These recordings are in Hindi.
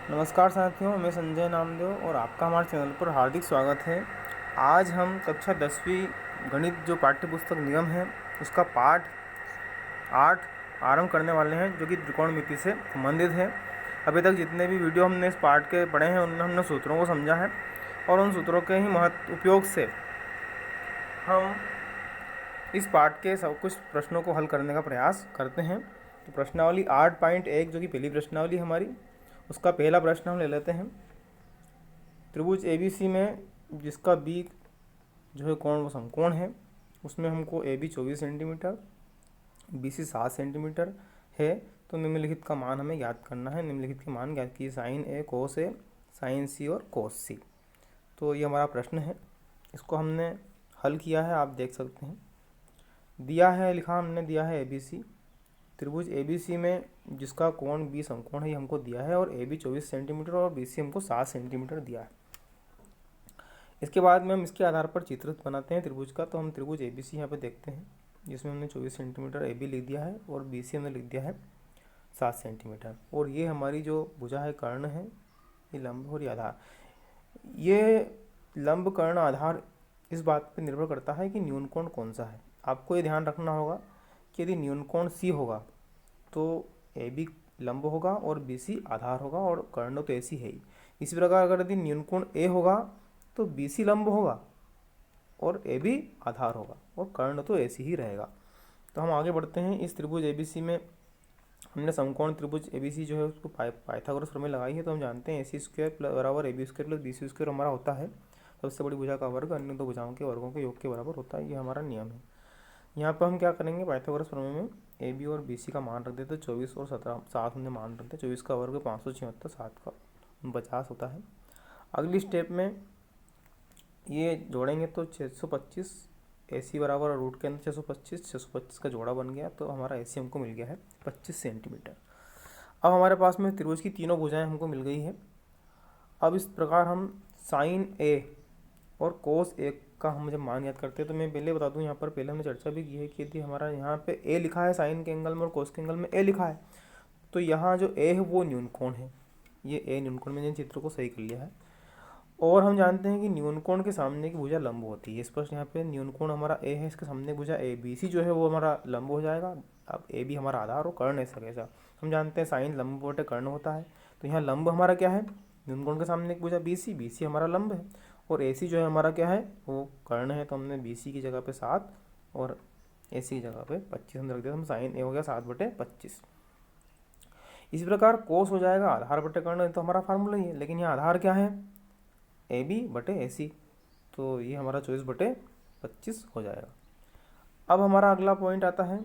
नमस्कार साथियों, मैं संजय नामदेव और आपका हमारे चैनल पर हार्दिक स्वागत है। आज हम कक्षा 10वीं गणित जो पाठ्यपुस्तक नियम है उसका पाठ 8 आरंभ करने वाले हैं, जो कि त्रिकोणमिति से संबंधित है। अभी तक जितने भी वीडियो हमने इस पाठ के पढ़े हैं उनमें हमने सूत्रों को समझा है और उन सूत्रों के ही उपयोग से हम इस पाठ के सब कुछ प्रश्नों को हल करने का प्रयास करते हैं। तो प्रश्नावली 8.1 जो कि पहली प्रश्नावली हमारी, उसका पहला प्रश्न हम ले लेते हैं। त्रिभुज ABC में जिसका बी जो है कोण वो समकोण है, उसमें हमको AB 24 सेंटीमीटर, BC 7 सेंटीमीटर है। तो निम्नलिखित का मान हमें ज्ञात करना है। निम्नलिखित के मान ज्ञात कीजिए, sine A, cos A, sine C और कोस C। तो ये हमारा प्रश्न है, इसको हमने हल किया है, आप देख सकते हैं। दिया है, लिखा हमने दिया है ABC, त्रिभुज ABC में जिसका कोण B समकोण है, ये हमको दिया है और AB 24 सेंटीमीटर और BC हमको 7 सेंटीमीटर दिया है। इसके बाद में हम इसके आधार पर चित्र बनाते हैं त्रिभुज का। तो हम त्रिभुज ABC यहाँ पे देखते हैं, जिसमें हमने 24 सेंटीमीटर AB लिख दिया है और BC हमने लिख दिया है 7 सेंटीमीटर। और ये हमारी जो भुजा है, कर्ण है, ये लंब और ये आधार। ये लंब कर्ण आधार इस बात पर निर्भर करता है कि न्यून कोण कौन सा है। आपको ये ध्यान रखना होगा कि यदि न्यून कोण C होगा तो AB लंब होगा और BC आधार होगा और कर्ण तो ऐसी है ही। इसी प्रकार अगर यदि न्यून कोण A होगा तो BC लंब होगा और AB आधार होगा और कर्ण तो ऐसी ही रहेगा। तो हम आगे बढ़ते हैं। इस त्रिभुज ABC में हमने समकोण त्रिभुज ABC जो है उसको पाइथागोरस प्रमेय लगाई है। तो हम जानते हैं AC² बराबर AB² प्लस BC² हमारा होता है सबसे बड़ी भुजा का वर्ग अन्य दो भुजाओं के वर्गों के योग के बराबर होता है। ये हमारा नियम है। यहाँ पर हम क्या करेंगे, पाइथागोरस प्रमेय में AB और BC का मान रख देते, 24 और 17 7 हमने मान रखते। 24 का वर्ग 576, 7 का 50 होता है। अगली स्टेप में ये जोड़ेंगे तो 625, AC बराबर रूट के अंदर 625, 625 का जोड़ा बन गया। तो हमारा AC हमको मिल गया है 25 सेंटीमीटर। अब हमारे पास में त्रिभुज की तीनों भुजाएं हमको मिल गई है। अब इस प्रकार हम साइन A और कोस A का हम जब मान याद करते हैं, तो मैं पहले बता दूं, यहाँ पर पहले हमने चर्चा भी की है कि यदि हमारा यहाँ पे A लिखा है साइन के एंगल में और कोस के एंगल में A लिखा है, तो यहाँ जो A है वो न्यून कोण है। ये A न्यून कोण, मैंने चित्र को सही कर लिया है। और हम जानते हैं कि न्यून कोण के सामने की भुजा लंब होती है। स्पष्ट यहाँ पे न्यून कोण हमारा A है, इसके सामने भुजा ABC जो है वो हमारा लंब हो जाएगा। अब AB हमारा आधार और कर्ण ऐसा कैसा, हम जानते हैं साइन लंब बटे कर्ण होता है। तो यहाँ लंब हमारा क्या है, न्यून कोण के सामने एक भुजा BC हमारा लंब है और AC जो है हमारा क्या है, वो कर्ण है। तो हमने BC की जगह पे 7 और AC की जगह पे 25 हम रख दिया। हम साइन A हो गया 7/25। इसी प्रकार कोस हो जाएगा आधार बटे कर्ण, तो हमारा फार्मूला ही है। लेकिन यहाँ आधार क्या है, AB/AC, तो ये हमारा 24/25 हो जाएगा। अब हमारा अगला पॉइंट आता है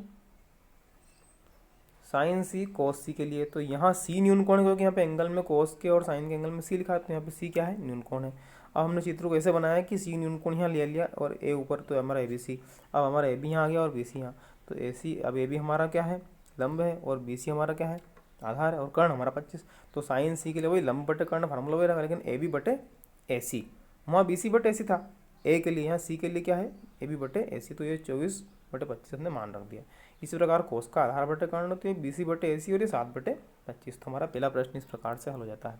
साइन C कोस C के लिए। तो यहाँ C न्यून कोण है, क्योंकि यहाँ पे एंगल में कोस के और साइन के एंगल में C लिखा है, तो यहाँ पे C क्या है, न्यून कोण है। अब हमने चित्र को ऐसे बनाया कि C न्यून कोण यहाँ ले लिया और A ऊपर, तो हमारा ABC। अब हमारा AB यहाँ आ गया और BC यहाँ, तो AC अब AB हमारा क्या है, लंब है, और BC हमारा क्या है, आधार है, और कर्ण हमारा 25। तो साइन C के लिए वही लंब बटे कर्ण फार्मूला वही रखा, लेकिन AB/AC, वहाँ BC/AC था। A के लिए, यहाँ C के लिए क्या है, AB/AC। तो ये 24/25 हमने मान रख दिया। इसी प्रकार कोस का आधार बटे कर्ण, तो ये BC/AC और ये 7/25। तो हमारा पहला प्रश्न इस प्रकार से हल हो जाता है।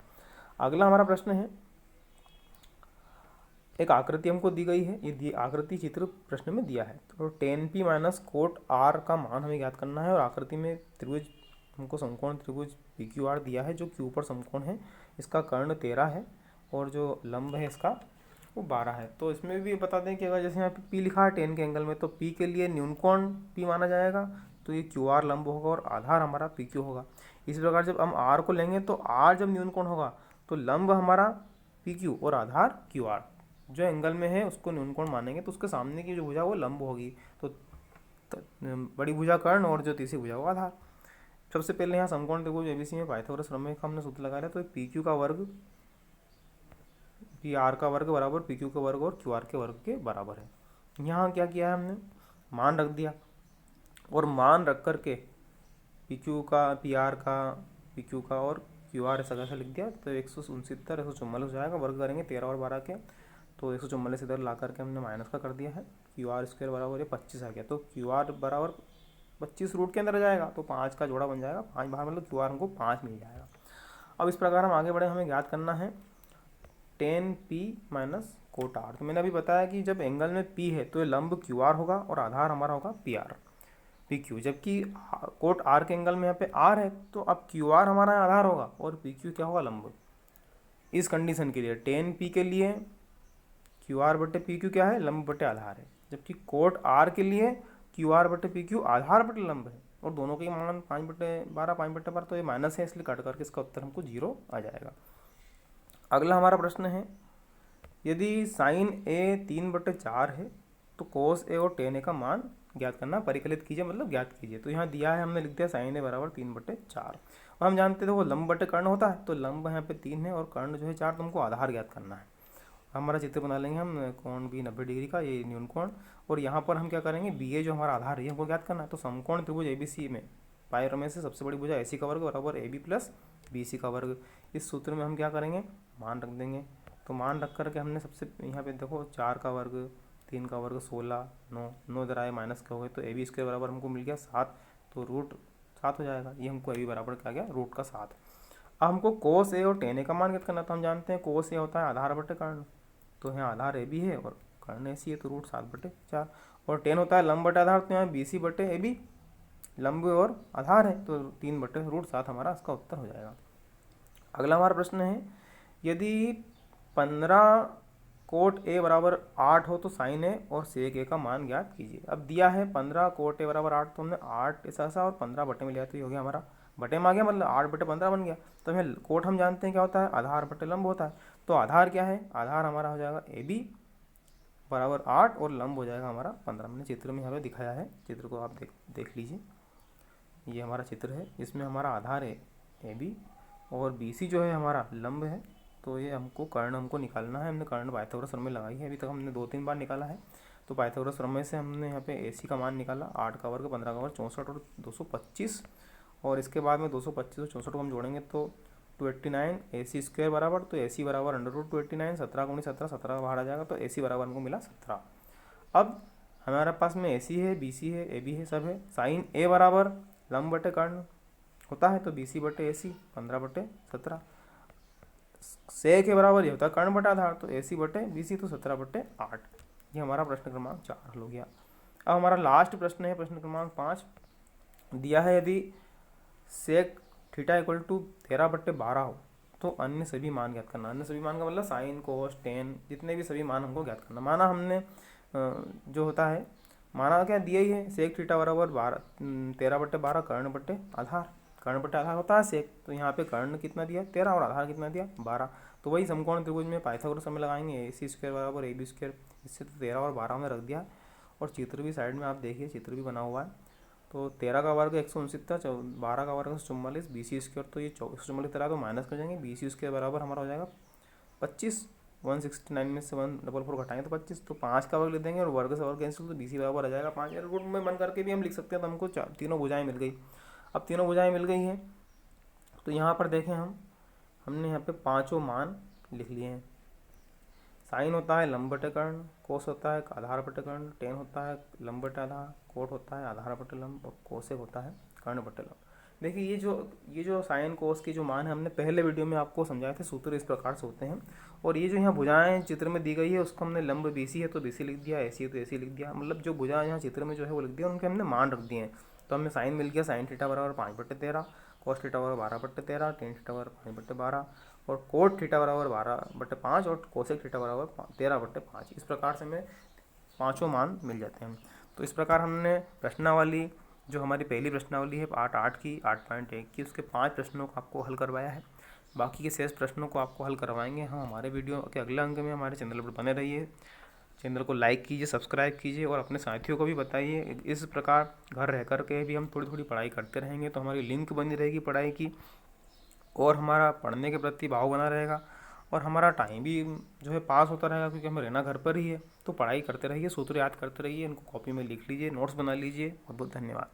अगला हमारा प्रश्न है, एक आकृति हमको दी गई है, ये आकृति चित्र प्रश्न में दिया है। तो tan P minus cot R का मान हमें ज्ञात करना है। और आकृति में त्रिभुज हमको समकोण त्रिभुज PQR दिया है, जो Q पर समकोण है। इसका कर्ण 13 है और जो लंब है इसका वो 12 है। तो इसमें भी बता दें कि अगर जैसे यहाँ पे P लिखा है tan के एंगल में, तो P के लिए न्यून कोण P माना जाएगा, तो ये QR लंब होगा और आधार हमारा PQ होगा। इसी प्रकार जब हम R को लेंगे, तो R जब न्यून कोण होगा तो लंब हमारा PQ और आधार QR, जो एंगल में है उसको न्यून कोण मानेंगे, तो उसके सामने की जो भुजा वो लंब होगी। तो बड़ी भुजा कर्ण और जो तीसरी भुजा वो आधार। सबसे पहले यहाँ समकोण त्रिभुज ABC में पाइथागोरस प्रमेय का हमने सूत्र लगाया, तो PQ का वर्ग PR का वर्ग बराबर PQ का वर्ग और QR के वर्ग के बराबर है। यहाँ क्या किया है, हमने मान रख दिया और मान रख करके PQ का, PR का, PQ का और QR ऐसा कैसा लिख दिया। तो 169 144 हो जाएगा, वर्ग करेंगे 13 और 12 के, तो 144 इधर ला करके हमने माइनस का कर दिया है। QR² बराबर 25 आ गया। तो QR बराबर 25 रूट के अंदर आ जाएगा, तो 5 का जोड़ा बन जाएगा, 5 बाहर मतलब QR हमको 5 मिल जाएगा। अब इस प्रकार हम आगे बढ़े, हमें ज्ञात करना है tan P minus cot R। तो मैंने अभी बताया कि जब एंगल में P है तो ये लंब QR होगा और आधार हमारा होगा PR PQ, जबकि कोट R के एंगल में यहाँ पे R है तो अब QR हमारा आधार होगा और PQ क्या होगा, लंब। इस कंडीशन के लिए tan P के लिए QR बटे PQ क्या है, लंब बटे आधार है, जबकि कोट R के लिए QR बटे PQ आधार बटे लंब है, और दोनों के मान 5/12 5/12 तो ये माइनस है, इसलिए काट करके इसका उत्तर हमको 0 आ जाएगा। अगला हमारा प्रश्न है, यदि साइन A 3/4 है तो कोस A और tan A का मान ज्ञात करना, परिकलित कीजिए मतलब ज्ञात कीजिए। तो यहाँ दिया है, हमने लिख दिया साइन A बराबर 3/4, और हम जानते थे वो लंब बटे कर्ण होता है, तो लंब यहाँ पे 3 है और कर्ण जो है 4, तो हमको आधार ज्ञात करना है। हमारा चित्र बना लेंगे हम, कोण भी 90 डिग्री का, ये न्यून कोण, और यहाँ पर हम क्या करेंगे, बी ए जो हमारा आधार है हमको ज्ञात करना है। तो समकोण त्रिभुज ABC में पाई में से सबसे बड़ी भुजा AC का वर्ग बराबर AB प्लस BC का वर्ग। इस सूत्र में हम क्या करेंगे, मान रख देंगे। तो मान रख करके हमने सबसे यहाँ पे देखो 4 का वर्ग 3 का वर्ग 16 9 इधर आए माइनस के हो गए, तो AB स्क्वायर बराबर हमको मिल गया 7, तो रूट 7 हो जाएगा। ये हमको AB बराबर क्या गया, रूट का 7। अब हमको कोस A और tan A का मान ज्ञात करना, तो हम जानते हैं कोस A होता है आधार बटे कर्ण, तो यहाँ आधार AB है और कर्ण AC है, तो रूट 7/4, और tan होता है लंब बटे आधार, तो यहाँ BC बटे AB लंब और आधार है, तो 3/√7 हमारा इसका उत्तर हो जाएगा। अगला हमारा प्रश्न है, यदि 15 कोट A बराबर 8 हो तो साइन A और सेक A का मान ज्ञात कीजिए। अब दिया है 15 कोट A बराबर 8, तो हमने 8 ऐसा और 15 बटे में लिया, तो ये हो गया हमारा बटे में आ गया, मतलब 8/15 बन गया। तो हमें कोट हम जानते हैं क्या होता है, आधार बटे लंब होता है। तो आधार क्या है, आधार हमारा हो जाएगा AB बराबर 8 और लंब हो जाएगा हमारा 15। मैंने चित्र में यहाँ पे दिखाया है, चित्र को आप देख लीजिए। ये हमारा चित्र है, इसमें हमारा आधार है AB और BC जो है हमारा लंब है। तो ये हमको कर्ण हमको निकालना है। हमने कर्ण पाइथागोरस प्रमेय लगाई है, अभी तक हमने 2-3 बार निकाला है। तो पाइथागोरस प्रमेय से हमने यहाँ पे AC का मान निकाला, 8 का वर्ग 15 का वर्ग 64 और 225, और इसके बाद में 225 और 64 को हम जोड़ेंगे तो 289 AC स्क्वायर बराबर, तो AC बराबर √289, 17 × 17 17 बाहर आ जाएगा, तो AC बराबर हमको मिला 17। अब हमारे पास में AC है, BC है, AB है, सब है। साइन A बराबर लंब बटे कर्ण होता है, तो BC बटे AC 15/17। सेक के बराबर ये होता है कर्ण बटा आधार, तो AC बटे BC, तो 17/8। ये हमारा प्रश्न क्रमांक 4 हल हो गया। अब हमारा लास्ट प्रश्न है प्रश्न क्रमांक 5। दिया है, यदि सेक थीटा इक्वल टू 13/12 हो तो अन्य सभी मान ज्ञात करना। अन्य सभी मान का मतलब साइन कोस टेन जितने भी सभी मान हमको ज्ञात करना। माना हमने जो होता है, माना क्या दिया ही है, सेक थीटा बराबर 13/12 कर्ण बटे आधार, कर्ण बटे आधार होता है सेक। तो यहाँ पे कर्ण कितना दिया 13 और आधार कितना दिया 12। तो वही समकोण त्रिभुज में पाइथागोरस प्रमेय लगाएंगे, AC स्क्वायर बराबर AB स्क्वायर, इससे तो 13 और 12 में रख दिया। और चित्र भी साइड में आप देखिए, चित्र भी बना हुआ है। तो 13 का वर्ग 169, 12 का वर्ग 144, BC स्क्वायर, तो ये 144 तो माइनस कर जाएंगे। BC स्क्वायर बराबर हमारा हो जाएगा 25, 169 में से 144 घटाएंगे तो 25, तो 5 का वर्ग ले देंगे और वर्ग से वर्ग कैंसिल, तो BC बराबर आ जाएगा 5। या रूट में बन करके भी हम लिख सकते हैं, तो हमको तीनों भुजाएं मिल गई। अब तीनों भुजाएं मिल गई हैं, तो यहाँ पर देखें हमने यहाँ पे पाँचों मान लिख लिए हैं। साइन होता है लंब बटे कर्ण, कोस होता है आधार बटे कर्ण, टेन होता है लंब बटे आधार, कोट होता है आधार बटे लंब, और कोसेक होता है कर्ण बटे लंब। देखिए ये जो साइन कोस के जो मान है, हमने पहले वीडियो में आपको समझाए थे, सूत्र इस प्रकार से होते हैं। और ये जो यहाँ भुजाएं चित्र में दी गई है, उसको हमने लंब BC है तो BC लिख दिया, AC है तो AC लिख दिया, मतलब जो भुजा यहाँ चित्र में जो है वो लिख दिया, उनके हमने मान रख दिए हैं। तो हमें साइन मिल गया, साइन थीटा बराबर 5/13, कोस थीटा बराबर 12/13, टेन थीटा बराबर 5/12, और कोट थीटा बराबर 12/5, और कोसेक थीटा बराबर 13/5। इस प्रकार से हमें पाँचों मान मिल जाते हैं। तो इस प्रकार हमने प्रश्नावली, जो हमारी पहली प्रश्नावली है 8.8 की 8.1 की, उसके 5 प्रश्नों को आपको हल करवाया है। बाकी के शेष प्रश्नों को आपको हल करवाएंगे हम हमारे वीडियो के अगले अंक में। हमारे चैनल पर बने रहिए, चैनल को लाइक कीजिए, सब्सक्राइब कीजिए, और अपने साथियों को भी बताइए। इस प्रकार घर रह कर के भी हम थोड़ी थोड़ी पढ़ाई करते रहेंगे, तो हमारी लिंक बनी रहेगी पढ़ाई की, और हमारा पढ़ने के प्रति भाव बना रहेगा, और हमारा टाइम भी जो है पास होता रहेगा, क्योंकि हमें रहना घर पर ही है। तो पढ़ाई करते रहिए, सूत्र याद करते रहिए, इनको कॉपी में लिख लीजिए, नोट्स बना लीजिए। बहुत बहुत धन्यवाद।